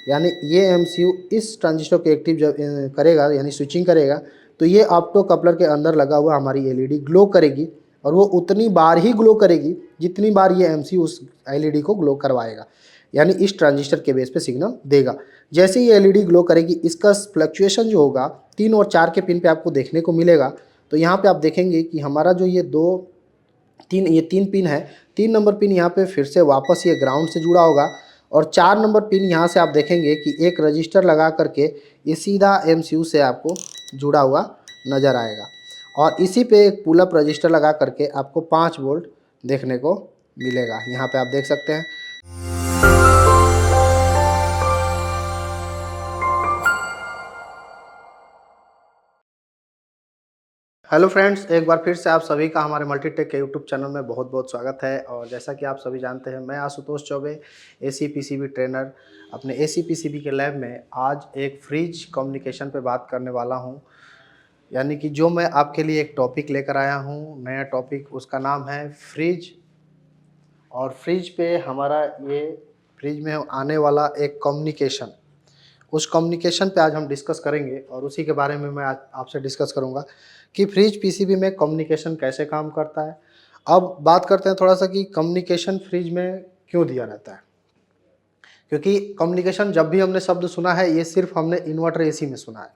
यानी ये एमसीयू इस ट्रांजिस्टर को एक्टिव जब करेगा यानी स्विचिंग करेगा तो ये ऑप्टो कपलर के अंदर लगा हुआ हमारी एलईडी ग्लो करेगी और वो उतनी बार ही ग्लो करेगी जितनी बार ये एमसीयू उस एलईडी को ग्लो करवाएगा, यानी इस ट्रांजिस्टर के बेस पे सिग्नल देगा। जैसे ही एलईडी ग्लो करेगी इसका फ्लक्चुएशन जो होगा 3 और 4 के पिन पे आपको देखने को मिलेगा। तो यहाँ पे आप देखेंगे कि हमारा जो ये तीन पिन है, 3 नंबर पिन यहाँ पे फिर से वापस ये ग्राउंड से जुड़ा होगा और 4 नंबर पिन यहाँ से आप देखेंगे कि एक रजिस्टर लगा करके ये सीधा एमसीयू से आपको जुड़ा हुआ नज़र आएगा और इसी पे एक पुल अप रजिस्टर लगा करके आपको 5 वोल्ट देखने को मिलेगा। यहाँ पे आप देख सकते हैं। हेलो फ्रेंड्स, एक बार फिर से आप सभी का हमारे मल्टीटेक के यूट्यूब चैनल में बहुत बहुत स्वागत है। और जैसा कि आप सभी जानते हैं, मैं Ashutosh Choubey AC PCB trainer अपने एसी पीसीबी के लैब में आज एक फ्रिज कम्युनिकेशन पे बात करने वाला हूं। यानी कि जो मैं आपके लिए एक टॉपिक लेकर आया हूं, नया टॉपिक, उसका नाम है फ्रिज। और फ्रिज पे हमारा ये फ्रिज में आने वाला एक कम्युनिकेशन, उस कम्युनिकेशन पे आज हम डिस्कस करेंगे और उसी के बारे में मैं आज आपसे डिस्कस करूंगा कि फ्रिज पीसीबी में कम्युनिकेशन कैसे काम करता है। अब बात करते हैं थोड़ा सा कि कम्युनिकेशन फ्रिज में क्यों दिया रहता है, क्योंकि कम्युनिकेशन जब भी हमने शब्द सुना है ये सिर्फ हमने इन्वर्टर एसी में सुना है,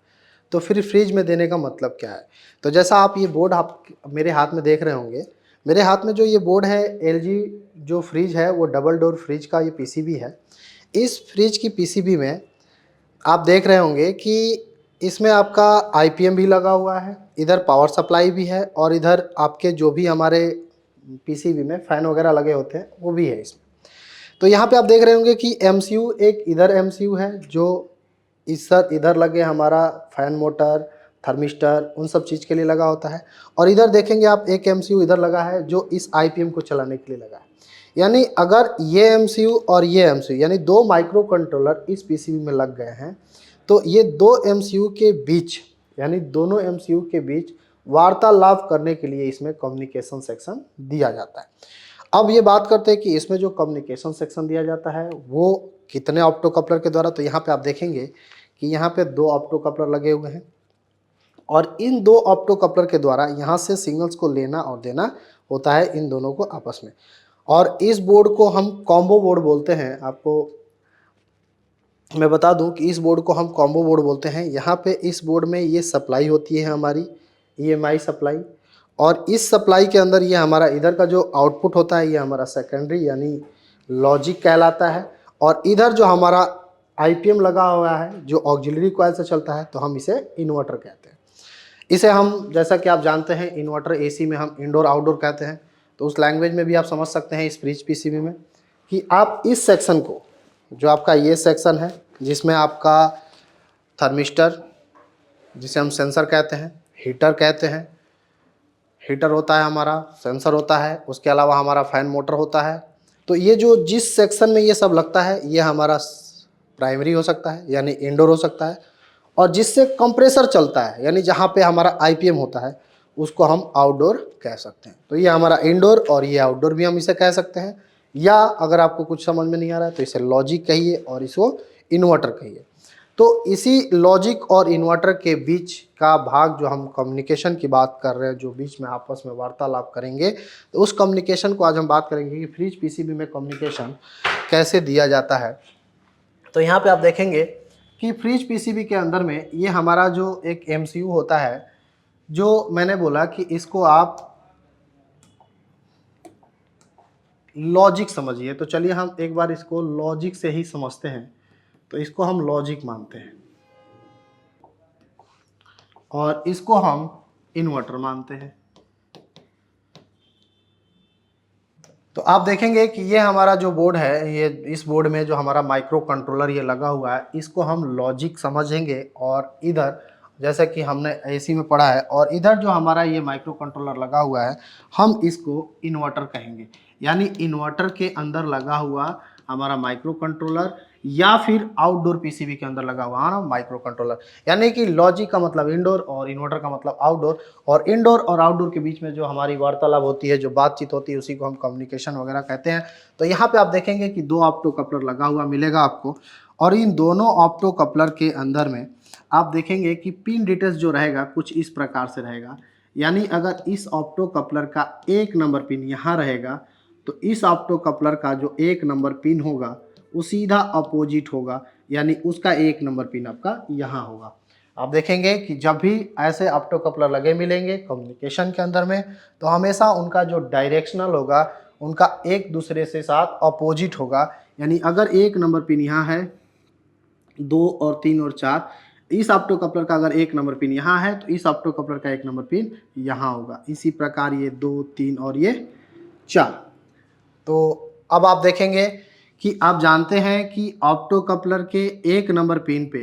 तो फिर फ्रिज में देने का मतलब क्या है। तो जैसा आप ये बोर्ड आप मेरे हाथ में देख रहे होंगे, मेरे हाथ में जो ये बोर्ड है एलजी जो फ्रिज है वो डबल डोर फ्रिज का ये पीसीबी है। इस फ्रिज की पीसीबी में आप देख रहे होंगे कि इसमें आपका आईपीएम भी लगा हुआ है, इधर पावर सप्लाई भी है और इधर आपके जो भी हमारे पीसीबी में फैन वगैरह लगे होते हैं वो भी है इसमें। तो यहाँ पे आप देख रहे होंगे कि एमसीयू, एक इधर एमसीयू है जो इधर लगे हमारा फैन मोटर थर्मिस्टर उन सब चीज़ के लिए लगा होता है और इधर देखेंगे आप एक एमसीयू इधर लगा है जो इस आईपीएम को चलाने के लिए लगा है। यानी अगर ये एमसीयू और ये एमसीयू यानी 2 माइक्रो कंट्रोलर इस पीसीबी में लग गए हैं तो ये 2 एमसीयू के बीच यानी दोनों एमसीयू के बीच वार्तालाप करने के लिए इसमें कम्युनिकेशन सेक्शन दिया जाता है। अब ये बात करते हैं कि इसमें जो कम्युनिकेशन सेक्शन दिया जाता है वो कितने ऑप्टो कपलर के द्वारा। तो यहाँ पे आप देखेंगे कि यहाँ पे 2 ऑप्टो कपलर लगे हुए हैं और इन 2 ऑप्टो कपलर के द्वारा यहाँ से सिग्नल्स को लेना और देना होता है इन दोनों को आपस में। और इस बोर्ड को हम कॉम्बो बोर्ड बोलते हैं। आपको मैं बता दूं कि इस बोर्ड को हम कॉम्बो बोर्ड बोलते हैं। यहाँ पे इस बोर्ड में ये सप्लाई होती है हमारी ईएमआई सप्लाई और इस सप्लाई के अंदर ये हमारा इधर का जो आउटपुट होता है ये हमारा सेकेंडरी यानी लॉजिक कहलाता है और इधर जो हमारा आईपीएम लगा हुआ है जो ऑक्सिलरी कॉइल से चलता है तो हम इसे इन्वर्टर कहते हैं। इसे हम, जैसा कि आप जानते हैं, इन्वर्टर एसी में हम इंडोर आउटडोर कहते हैं। तो उस लैंग्वेज में भी आप समझ सकते हैं इस फ्रिज पीसीबी में कि आप इस सेक्शन को, जो आपका ये सेक्शन है जिसमें आपका थर्मिस्टर जिसे हम सेंसर कहते हैं, हीटर कहते हैं, हीटर होता है हमारा, सेंसर होता है, उसके अलावा हमारा फैन मोटर होता है। तो ये जो जिस सेक्शन में ये सब लगता है ये हमारा प्राइमरी हो सकता है यानी इंडोर हो सकता है और जिससे कंप्रेसर चलता है यानी जहाँ पे हमारा आईपीएम होता है उसको हम आउटडोर कह सकते हैं। तो ये हमारा इंडोर और ये आउटडोर भी हम इसे कह सकते हैं, या अगर आपको कुछ समझ में नहीं आ रहा है तो इसे लॉजिक कहिए और इसको इन्वर्टर कहिए। तो इसी लॉजिक और इन्वर्टर के बीच का भाग जो हम कम्युनिकेशन की बात कर रहे हैं, जो बीच में आपस में वार्तालाप करेंगे, तो उस कम्युनिकेशन को आज हम बात करेंगे कि फ्रिज पीसीबी में कम्युनिकेशन कैसे दिया जाता है। तो यहाँ पे आप देखेंगे कि फ्रिज पीसीबी के अंदर में ये हमारा जो एक एमसीयू होता है, जो मैंने बोला कि इसको आप लॉजिक समझिए। तो चलिए हम एक बार इसको लॉजिक से ही समझते हैं। तो इसको हम लॉजिक मानते हैं और इसको हम इन्वर्टर मानते हैं। तो आप देखेंगे कि ये हमारा जो बोर्ड है, ये इस बोर्ड में जो हमारा माइक्रो कंट्रोलर ये लगा हुआ है इसको हम लॉजिक समझेंगे और इधर, जैसा कि हमने एसी में पढ़ा है, और इधर जो हमारा ये माइक्रो कंट्रोलर लगा हुआ है हम इसको इन्वर्टर कहेंगे। यानी इन्वर्टर के अंदर लगा हुआ हमारा माइक्रो कंट्रोलर या फिर आउटडोर पीसीबी के अंदर लगा हुआ ना माइक्रो कंट्रोलर। यानी कि लॉजिक का मतलब इंडोर और इन्वर्टर का मतलब आउटडोर, और इंडोर और आउटडोर के बीच में जो हमारी वार्तालाप होती है, जो बातचीत होती है, उसी को हम कम्युनिकेशन वगैरह कहते हैं। तो यहाँ पे आप देखेंगे कि 2 ऑप्टो कपलर लगा हुआ मिलेगा आपको और इन दोनों ऑप्टो कपलर के अंदर में आप देखेंगे कि पिन डिटेल्स जो रहेगा कुछ इस प्रकार से रहेगा। यानी अगर इस ऑप्टो कपलर का 1 नंबर पिन यहाँ रहेगा तो इस ऑप्टो कपलर का जो 1 नंबर पिन होगा वो सीधा अपोजिट होगा, यानी उसका 1 नंबर पिन आपका यहाँ होगा। आप देखेंगे कि जब भी ऐसे ऑप्टो कपलर लगे मिलेंगे कम्युनिकेशन के अंदर में, तो हमेशा उनका जो डायरेक्शनल होगा उनका एक दूसरे से साथ अपोजिट होगा। यानी अगर 1 नंबर पिन यहाँ है, 2 और 3 और 4, इस ऑप्टो कपलर का अगर 1 नंबर पिन यहाँ है तो इस ऑप्टो कपलर का 1 नंबर पिन यहाँ होगा। इसी प्रकार ये 2, 3 और ये 4। तो अब आप देखेंगे कि आप जानते हैं कि ऑप्टो कपलर के 1 नंबर पिन पे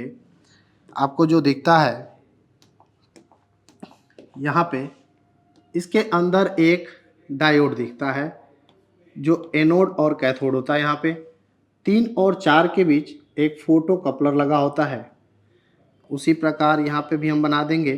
आपको जो दिखता है यहाँ पे, इसके अंदर एक डायोड दिखता है जो एनोड और कैथोड होता है। यहाँ पे 3 और 4 के बीच एक फोटो कपलर लगा होता है। उसी प्रकार यहाँ पे भी हम बना देंगे।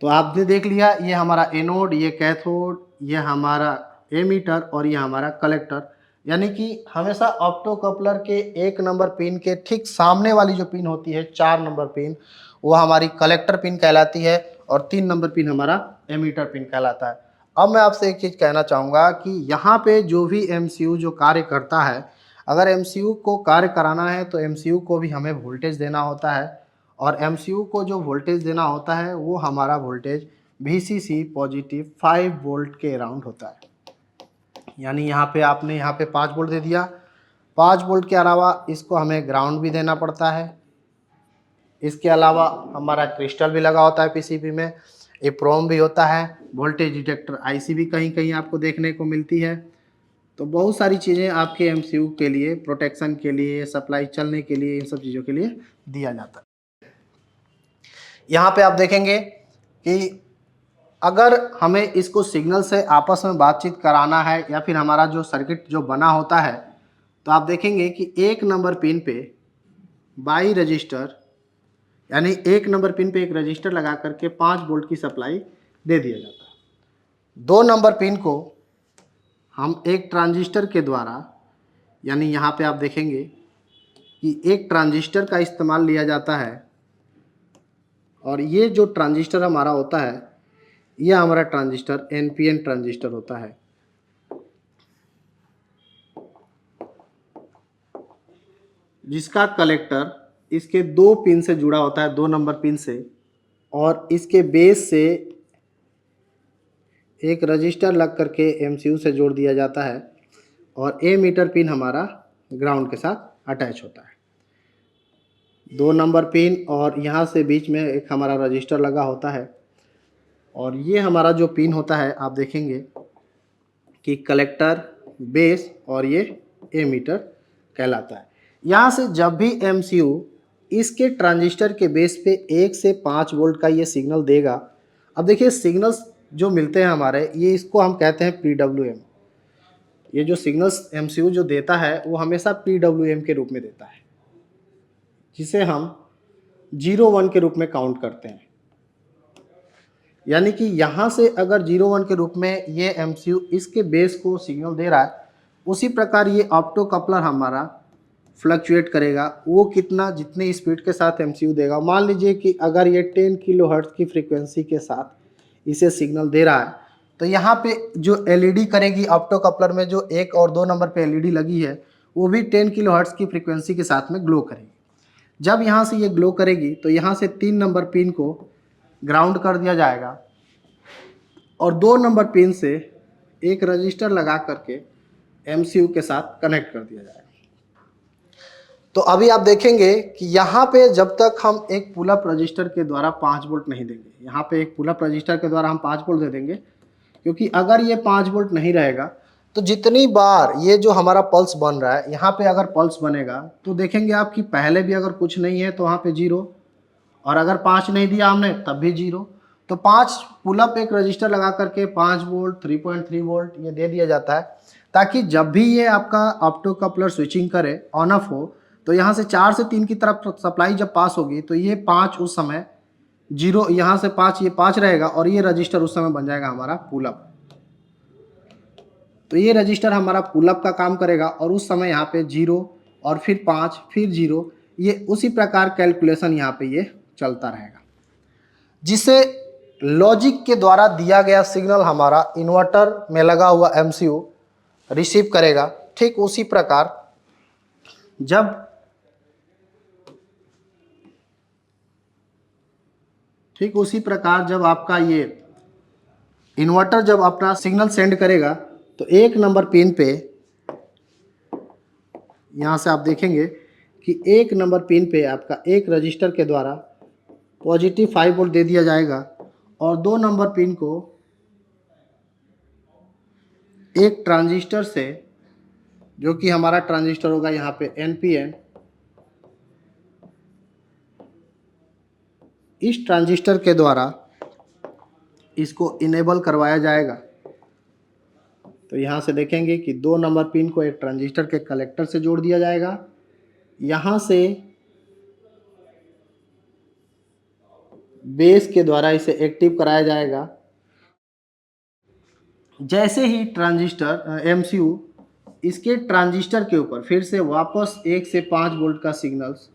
तो आपने देख लिया, ये हमारा एनोड, ये कैथोड, ये हमारा एमीटर और ये हमारा कलेक्टर। यानी कि हमेशा ऑप्टो कपलर के 1 नंबर पिन के ठीक सामने वाली जो पिन होती है 4 नंबर पिन, वो हमारी कलेक्टर पिन कहलाती है और 3 नंबर पिन हमारा एमीटर पिन कहलाता है। अब मैं आपसे एक चीज़ कहना चाहूँगा कि यहाँ पे जो भी एमसीयू जो कार्य करता है, अगर एमसीयू को कार्य कराना है तो एमसीयू को भी हमें वोल्टेज देना होता है, और एमसीयू को जो वोल्टेज देना होता है वो हमारा वोल्टेज VCC पॉजिटिव 5 वोल्ट के अराउंड होता है। यानी यहाँ पे आपने यहाँ पे 5 वोल्ट दे दिया। 5 वोल्ट के अलावा इसको हमें ग्राउंड भी देना पड़ता है। इसके अलावा हमारा क्रिस्टल भी लगा होता है पीसीबी में, EPROM भी होता है, वोल्टेज डिटेक्टर IC भी कहीं कहीं आपको देखने को मिलती है। तो बहुत सारी चीज़ें आपके एमसीयू के लिए, प्रोटेक्शन के लिए, सप्लाई चलने के लिए, इन सब चीज़ों के लिए दिया जाता है। यहाँ पे आप देखेंगे कि अगर हमें इसको सिग्नल से आपस में बातचीत कराना है या फिर हमारा जो सर्किट जो बना होता है, तो आप देखेंगे कि 1 नंबर पिन पे बाई रजिस्टर, यानी 1 नंबर पिन पे एक रजिस्टर लगा करके 5 वोल्ट की सप्लाई दे दिया जाता है। 2 नंबर पिन को हम एक ट्रांजिस्टर के द्वारा, यानी यहाँ पे आप देखेंगे कि एक ट्रांजिस्टर का इस्तेमाल लिया जाता है, और ये जो ट्रांजिस्टर हमारा होता है ये हमारा ट्रांजिस्टर NPN ट्रांजिस्टर होता है, जिसका कलेक्टर इसके 2 पिन से जुड़ा होता है, 2 नंबर पिन से, और इसके बेस से एक रजिस्टर लग करके एमसीयू से जोड़ दिया जाता है, और एमीटर पिन हमारा ग्राउंड के साथ अटैच होता है। 2 नंबर पिन और यहाँ से बीच में एक हमारा रजिस्टर लगा होता है, और ये हमारा जो पिन होता है आप देखेंगे कि कलेक्टर, बेस और ये एमीटर कहलाता है। यहाँ से जब भी एमसीयू इसके ट्रांजिस्टर के बेस पे 1 से 5 वोल्ट का ये सिग्नल देगा। अब देखिए सिग्नल्स जो मिलते हैं हमारे, ये इसको हम कहते हैं PWM। ये जो सिग्नल्स एमसीयू जो देता है वो हमेशा PWM के रूप में देता है, जिसे हम 0-1 के रूप में काउंट करते हैं। यानी कि यहाँ से अगर 0-1 के रूप में ये एमसीयू इसके बेस को सिग्नल दे रहा है, उसी प्रकार ये ऑप्टो कपलर हमारा फ्लक्चुएट करेगा। वो कितना, जितनी स्पीड के साथ एमसीयू देगा। मान लीजिए कि अगर ये 10 किलोहर्ट्ज़ की फ्रीक्वेंसी के साथ इसे सिग्नल दे रहा है, तो यहाँ पे जो LED करेगी ऑप्टो कपलर में, जो 1 और 2 नंबर पे LED लगी है, वो भी 10 किलोहर्ट्ज़ की फ्रीक्वेंसी के साथ में ग्लो करेगी। जब यहाँ से ये ग्लो करेगी तो यहाँ से 3 नंबर पिन को ग्राउंड कर दिया जाएगा, और 2 नंबर पिन से एक रजिस्टर लगा करके एमसीयू के साथ कनेक्ट कर दिया जाएगा। तो अभी आप देखेंगे कि यहाँ पे जब तक हम एक पुल अप रजिस्टर के द्वारा 5 वोल्ट नहीं देंगे, यहाँ पे एक पुल अप रजिस्टर के द्वारा हम 5 वोल्ट दे देंगे, क्योंकि अगर ये 5 वोल्ट नहीं रहेगा तो जितनी बार ये जो हमारा पल्स बन रहा है, यहाँ पे अगर पल्स बनेगा तो देखेंगे आप कि पहले भी अगर कुछ नहीं है तो वहाँ पे 0, और अगर 5 नहीं दिया हमने तब भी 0। तो 5 पुलअप एक रजिस्टर लगा करके 5 वोल्ट, 3.3 वोल्ट ये दे दिया जाता है, ताकि जब भी ये आपका ऑप्टो कपलर स्विचिंग करे, ऑन ऑफ हो, तो यहाँ से 4 से 3 की तरफ सप्लाई जब पास होगी तो ये 5 उस समय 0, यहाँ से 5 ये 5 रहेगा, और ये रजिस्टर उस समय बन जाएगा हमारा पुलअप। तो ये रजिस्टर हमारा पुल अप का काम करेगा और उस समय यहाँ पे 0 और फिर 5 फिर 0, ये उसी प्रकार कैलकुलेशन यहाँ पे ये चलता रहेगा, जिसे लॉजिक के द्वारा दिया गया सिग्नल हमारा इन्वर्टर में लगा हुआ एमसीयू रिसीव करेगा। ठीक उसी प्रकार जब आपका ये इन्वर्टर जब अपना सिग्नल सेंड करेगा तो एक नंबर पिन पे यहाँ से आप देखेंगे कि एक नंबर पिन पे आपका एक रजिस्टर के द्वारा पॉजिटिव 5 वोल्ट दे दिया जाएगा और 2 नंबर पिन को एक ट्रांजिस्टर से, जो कि हमारा ट्रांजिस्टर होगा यहाँ पे NPN, इस ट्रांजिस्टर के द्वारा इसको इनेबल करवाया जाएगा। तो यहाँ से देखेंगे कि 2 नंबर पिन को एक ट्रांजिस्टर के कलेक्टर से जोड़ दिया जाएगा, यहाँ से बेस के द्वारा इसे एक्टिव कराया जाएगा। जैसे ही ट्रांजिस्टर एमसीयू इसके ट्रांजिस्टर के ऊपर फिर से वापस 1 से 5 वोल्ट का सिग्नल्स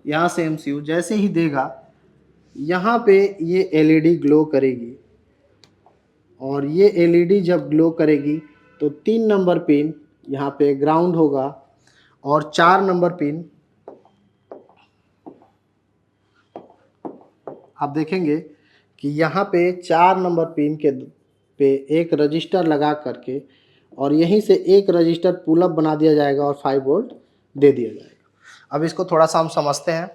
यहाँ से एमसीयू जैसे ही देगा, यहाँ पे ये एलईडी ग्लो करेगी और ये एलईडी जब ग्लो करेगी तो 3 नंबर पिन यहाँ पे ग्राउंड होगा और 4 नंबर पिन आप देखेंगे कि यहाँ पे 4 नंबर पिन के पे एक रजिस्टर लगा करके और यहीं से एक रजिस्टर पुल अप बना दिया जाएगा और 5 वोल्ट दे दिया जाएगा। अब इसको थोड़ा सा हम समझते हैं,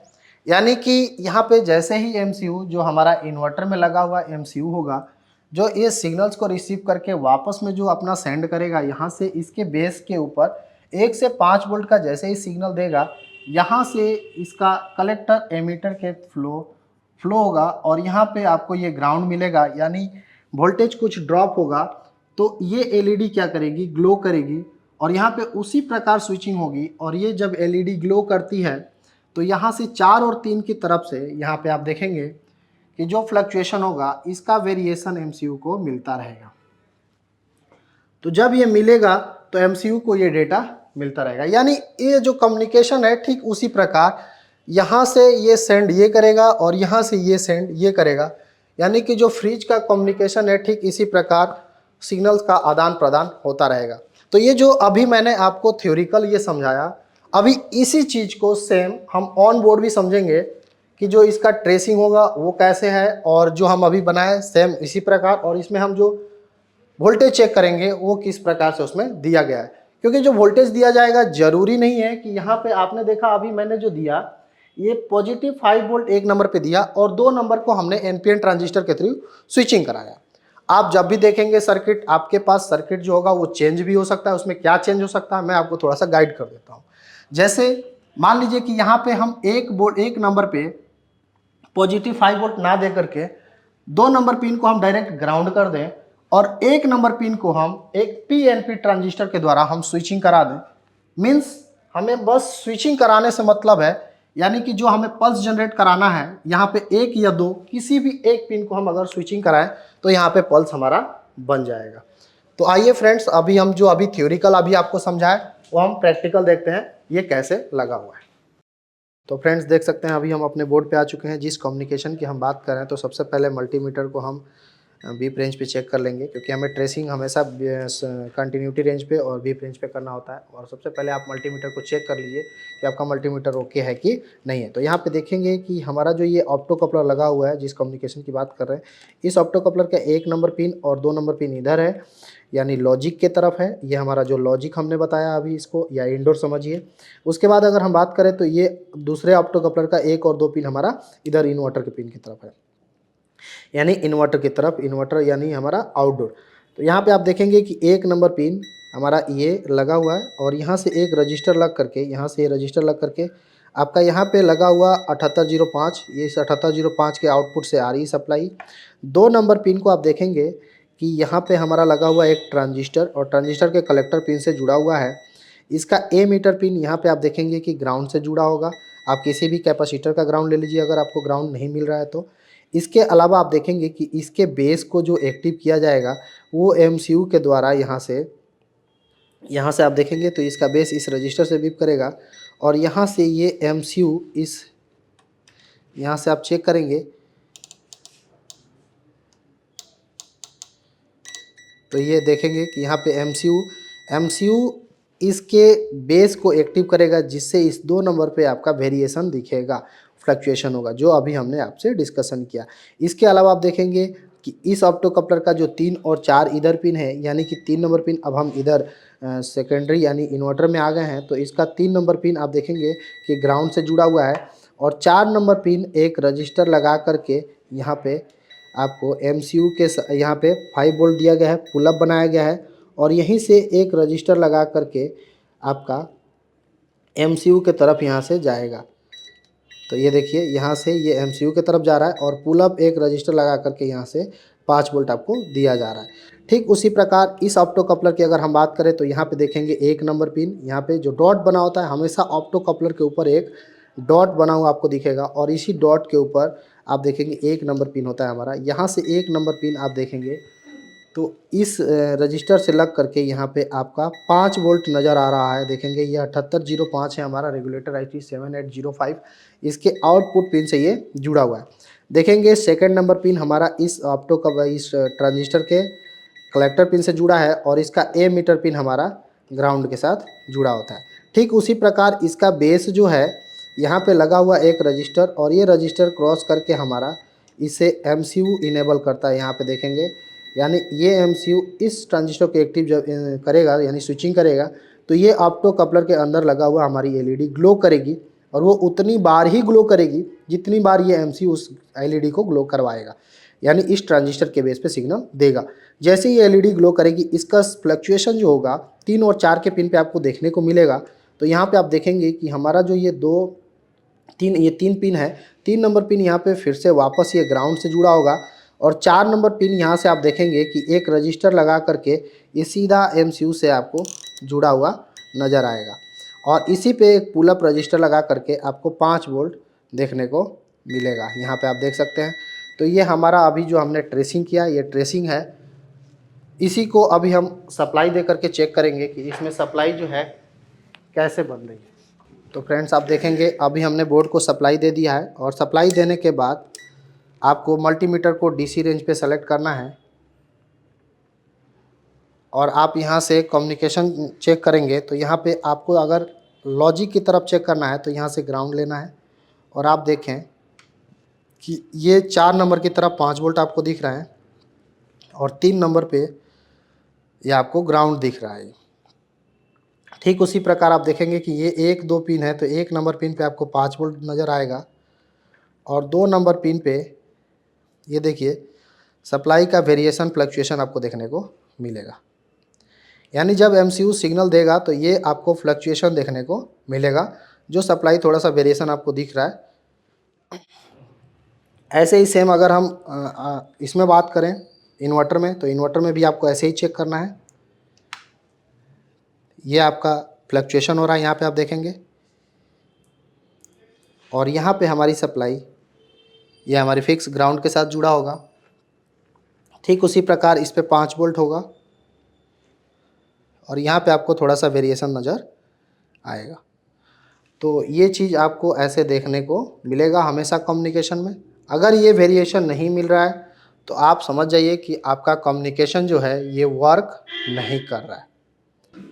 यानी कि यहाँ पे जैसे ही एमसीयू जो हमारा इन्वर्टर में लगा हुआ एमसीयू होगा, जो ये सिग्नल्स को रिसीव करके वापस में जो अपना सेंड करेगा, यहाँ से इसके बेस के ऊपर 1 से 5 वोल्ट का जैसे ही सिग्नल देगा, यहाँ से इसका कलेक्टर एमीटर के फ्लो होगा और यहाँ पे आपको ये ग्राउंड मिलेगा, यानी वोल्टेज कुछ ड्रॉप होगा तो ये एलईडी क्या करेगी, ग्लो करेगी और यहाँ पे उसी प्रकार स्विचिंग होगी। और ये जब एलईडी ग्लो करती है तो यहाँ से 4 और 3 की तरफ से यहाँ पे आप देखेंगे कि जो फ्लक्चुएशन होगा इसका वेरिएशन एमसीयू को मिलता रहेगा। तो जब ये मिलेगा तो एमसीयू को ये डेटा मिलता रहेगा, यानी ये जो कम्युनिकेशन है ठीक उसी प्रकार यहाँ से ये सेंड ये करेगा और यहाँ से ये सेंड ये करेगा, यानी कि जो फ्रिज का कम्युनिकेशन है ठीक इसी प्रकार सिग्नल्स का आदान प्रदान होता रहेगा। तो ये जो अभी मैंने आपको थ्योरिकल ये समझाया, अभी इसी चीज़ को सेम हम ऑन बोर्ड भी समझेंगे कि जो इसका ट्रेसिंग होगा वो कैसे है, और जो हम अभी बनाए सेम इसी प्रकार, और इसमें हम जो वोल्टेज चेक करेंगे वो किस प्रकार से उसमें दिया गया है। क्योंकि जो वोल्टेज दिया जाएगा जरूरी नहीं है कि यहाँ पे आपने देखा अभी मैंने जो दिया ये पॉजिटिव 5 वोल्ट एक नंबर पे दिया और 2 नंबर को हमने एनपीएन ट्रांजिस्टर के थ्रू स्विचिंग कराया। आप जब भी देखेंगे सर्किट, आपके पास सर्किट जो होगा वो चेंज भी हो सकता है। उसमें क्या चेंज हो सकता है मैं आपको थोड़ा सा गाइड कर देता हूँ। जैसे मान लीजिए कि यहाँ पे हम एक नंबर पे पॉजिटिव 5 वोल्ट ना दे करके 2 नंबर पिन को हम डायरेक्ट ग्राउंड कर दें और 1 नंबर पिन को हम एक पीएनपी ट्रांजिस्टर के द्वारा हम स्विचिंग करा दें। मीन्स हमें बस स्विचिंग कराने से मतलब है, यानी कि जो हमें पल्स जनरेट कराना है यहाँ पे 1 या 2 किसी भी एक पिन को हम अगर स्विचिंग कराएं तो यहाँ पे पल्स हमारा बन जाएगा। तो आइए फ्रेंड्स, अभी हम जो अभी थ्योरिकल अभी आपको समझाएं वो हम प्रैक्टिकल देखते हैं ये कैसे लगा हुआ है। तो फ्रेंड्स देख सकते हैं अभी हम अपने बोर्ड पे आ चुके हैं। जिस कम्युनिकेशन की हम बात कर रहे हैं तो सबसे पहले मल्टीमीटर को हम बीप रेंज पे चेक कर लेंगे, क्योंकि हमें ट्रेसिंग हमेशा कंटिन्यूटी रेंज पे और बीप रेंज पे करना होता है। और सबसे पहले आप मल्टीमीटर को चेक कर लीजिए कि आपका मल्टीमीटर ओके है कि नहीं है। तो यहाँ पे देखेंगे कि हमारा जो ये ऑप्टो कपलर लगा हुआ है, जिस कम्युनिकेशन की बात कर रहे हैं, इस ऑप्टो कपलर का 1 नंबर पिन और 2 नंबर पिन इधर है, यानी लॉजिक के तरफ है। ये हमारा जो लॉजिक हमने बताया अभी, इसको या इंडोर समझिए। उसके बाद अगर हम बात करें तो ये दूसरे ऑप्टो कपलर का 1 और 2 पिन हमारा इधर इन्वर्टर के पिन की तरफ है, यानी इन्वर्टर की तरफ, इन्वर्टर यानी हमारा आउटडोर। तो यहाँ पे आप देखेंगे कि 1 नंबर पिन हमारा ये लगा हुआ है और यहाँ से एक रजिस्टर लग करके, यहाँ से ये रजिस्टर लग करके आपका यहाँ पे लगा हुआ 7805, ये इस 7805 के आउटपुट से आ रही सप्लाई। 2 नंबर पिन को आप देखेंगे कि यहाँ पे हमारा लगा हुआ एक ट्रांजिस्टर और ट्रांजिस्टर के कलेक्टर पिन से जुड़ा हुआ है। इसका ए मीटर पिन यहाँ पे आप देखेंगे कि ग्राउंड से जुड़ा होगा। आप किसी भी कैपेसिटर का ग्राउंड ले लीजिए अगर आपको ग्राउंड नहीं मिल रहा है तो। इसके अलावा आप देखेंगे कि इसके बेस को जो एक्टिव किया जाएगा वो एमसीयू के द्वारा यहाँ से यहाँ से आप देखेंगे तो इसका बेस इस रजिस्टर से बीप करेगा और यहाँ से ये MCU इस यहाँ से आप चेक करेंगे तो ये देखेंगे कि यहाँ पे MCU इसके बेस को एक्टिव करेगा, जिससे इस 2 नंबर पे आपका वेरिएशन दिखेगा, फ्लक्चुएशन होगा, जो अभी हमने आपसे डिस्कशन किया। इसके अलावा आप देखेंगे कि इस ऑप्टो कपलर का जो 3 और 4 इधर पिन है, यानी कि 3 नंबर पिन अब हम इधर सेकेंडरी यानी इन्वर्टर में आ गए हैं, तो इसका 3 नंबर पिन आप देखेंगे कि ग्राउंड से जुड़ा हुआ है और 4 नंबर पिन एक रजिस्टर लगा करके यहाँ पे आपको MCU के यहाँ पे 5 वोल्ट दिया गया है, पुल अप बनाया गया है और यहीं से एक रजिस्टर लगा करके आपका MCU के तरफ यहाँ से जाएगा। तो ये देखिए यहाँ से ये MCU के तरफ जा रहा है और पुल अप एक रजिस्टर लगा करके यहाँ से 5 वोल्ट आपको दिया जा रहा है। ठीक उसी प्रकार इस ऑप्टो कपलर की अगर हम बात करें तो यहाँ पे देखेंगे 1 नंबर पिन, यहाँ पे जो डॉट बना होता है, हमेशा ऑप्टो कपलर के ऊपर एक डॉट बना हुआ आपको दिखेगा और इसी डॉट के ऊपर आप देखेंगे 1 नंबर पिन होता है हमारा। यहाँ से 1 नंबर पिन आप देखेंगे तो इस रजिस्टर से लग करके यहाँ पे आपका 5 वोल्ट नज़र आ रहा है। देखेंगे ये 7805 है हमारा रेगुलेटर IC 7805, इसके आउटपुट पिन से ये जुड़ा हुआ है। देखेंगे सेकंड नंबर पिन हमारा इस ऑप्टो का इस ट्रांजिस्टर के कलेक्टर पिन से जुड़ा है और इसका A मीटर पिन हमारा ग्राउंड के साथ जुड़ा होता है। ठीक उसी प्रकार इसका बेस जो है यहाँ पे लगा हुआ एक रजिस्टर और ये रजिस्टर क्रॉस करके हमारा इसे MCU इनेबल करता है। यहाँ पे देखेंगे यानी ये MCU इस ट्रांजिस्टर को एक्टिव जब करेगा यानी स्विचिंग करेगा तो ये ऑप्टो कपलर के अंदर लगा हुआ हमारी LED ग्लो करेगी और वो उतनी बार ही ग्लो करेगी जितनी बार ये MCU उस LED को ग्लो करवाएगा, यानी इस ट्रांजिस्टर के बेस पे सिग्नल देगा। जैसे ही LED ग्लो करेगी इसका फ्लक्चुएशन जो होगा 3 और 4 के पिन पे आपको देखने को मिलेगा। तो यहाँ पे आप देखेंगे कि हमारा जो ये 3 पिन है, 3 नंबर पिन यहाँ पे फिर से वापस ये ग्राउंड से जुड़ा होगा और 4 नंबर पिन यहाँ से आप देखेंगे कि एक रजिस्टर लगा करके ये सीधा MCU से आपको जुड़ा हुआ नज़र आएगा और इसी पे एक पुल अप रजिस्टर लगा करके आपको 5 वोल्ट देखने को मिलेगा। यहाँ पे आप देख सकते हैं। तो ये हमारा अभी जो हमने ट्रेसिंग किया ये ट्रेसिंग है, इसी को अभी हम सप्लाई दे करके चेक करेंगे कि इसमें सप्लाई जो है कैसे बन रही है। तो फ्रेंड्स आप देखेंगे अभी हमने बोर्ड को सप्लाई दे दिया है और सप्लाई देने के बाद आपको मल्टीमीटर को DC रेंज पे सेलेक्ट करना है और आप यहाँ से कम्युनिकेशन चेक करेंगे तो यहाँ पे आपको अगर लॉजिक की तरफ चेक करना है तो यहाँ से ग्राउंड लेना है और आप देखें कि ये 4 नंबर की तरफ 5 वोल्ट आपको दिख रहा है और 3 नंबर पे ये आपको ग्राउंड दिख रहा है। ठीक उसी प्रकार आप देखेंगे कि ये 1-2 पिन है तो 1 नंबर पिन पे आपको 5 वोल्ट नज़र आएगा और 2 नंबर पिन पे ये देखिए सप्लाई का वेरिएशन फ्लक्चुएशन आपको देखने को मिलेगा। यानी जब MCU सिग्नल देगा तो ये आपको फ्लक्चुएशन देखने को मिलेगा, जो सप्लाई थोड़ा सा वेरिएशन आपको दिख रहा है। ऐसे ही सेम अगर हम इसमें बात करें इन्वर्टर में, तो इन्वर्टर में भी आपको ऐसे ही चेक करना है। ये आपका फ्लक्चुएशन हो रहा है यहाँ पे आप देखेंगे और यहाँ पे हमारी सप्लाई ये हमारी फिक्स ग्राउंड के साथ जुड़ा होगा। ठीक उसी प्रकार इस पे 5 वोल्ट होगा और यहाँ पे आपको थोड़ा सा वेरिएशन नज़र आएगा। तो ये चीज़ आपको ऐसे देखने को मिलेगा हमेशा कम्युनिकेशन में। अगर ये वेरिएशन नहीं मिल रहा है तो आप समझ जाइए कि आपका कम्युनिकेशन जो है ये वर्क नहीं कर रहा है।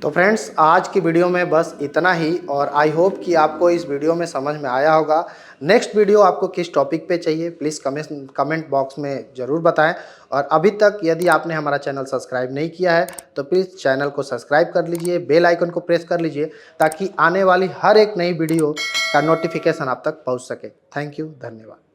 तो फ्रेंड्स आज की वीडियो में बस इतना ही और आई होप कि आपको इस वीडियो में समझ में आया होगा। नेक्स्ट वीडियो आपको किस टॉपिक पे चाहिए प्लीज़ कमेंट बॉक्स में ज़रूर बताएं और अभी तक यदि आपने हमारा चैनल सब्सक्राइब नहीं किया है तो प्लीज़ चैनल को सब्सक्राइब कर लीजिए, बेल आइकन को प्रेस कर लीजिए ताकि आने वाली हर एक नई वीडियो का नोटिफिकेशन आप तक पहुँच सके। थैंक यू, धन्यवाद।